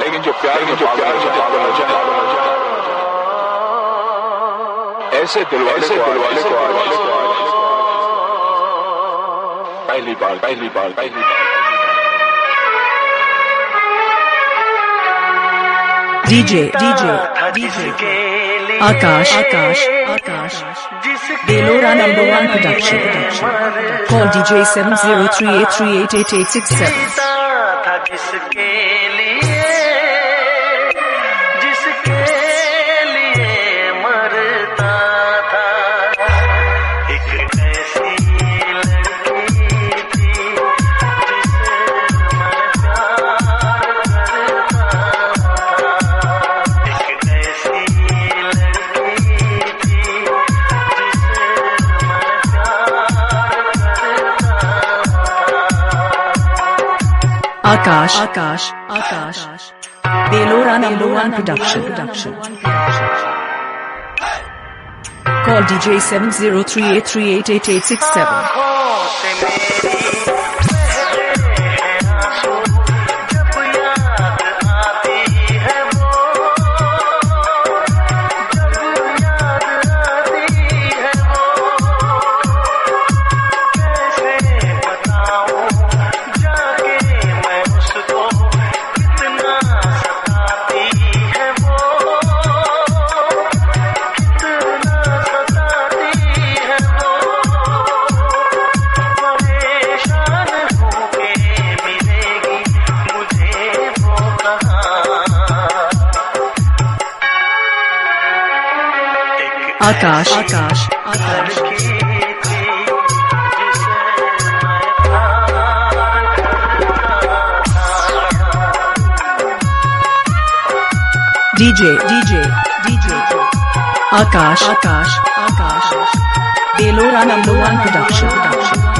लेकिन जो प्यार ऐसे दिलवाले को पहली बार DJ Akash Belora #1 production. Call DJ 7038388867. Akash Belora #1 production. Call DJ 7038388867. Akash DJ Akash Belora #1 production.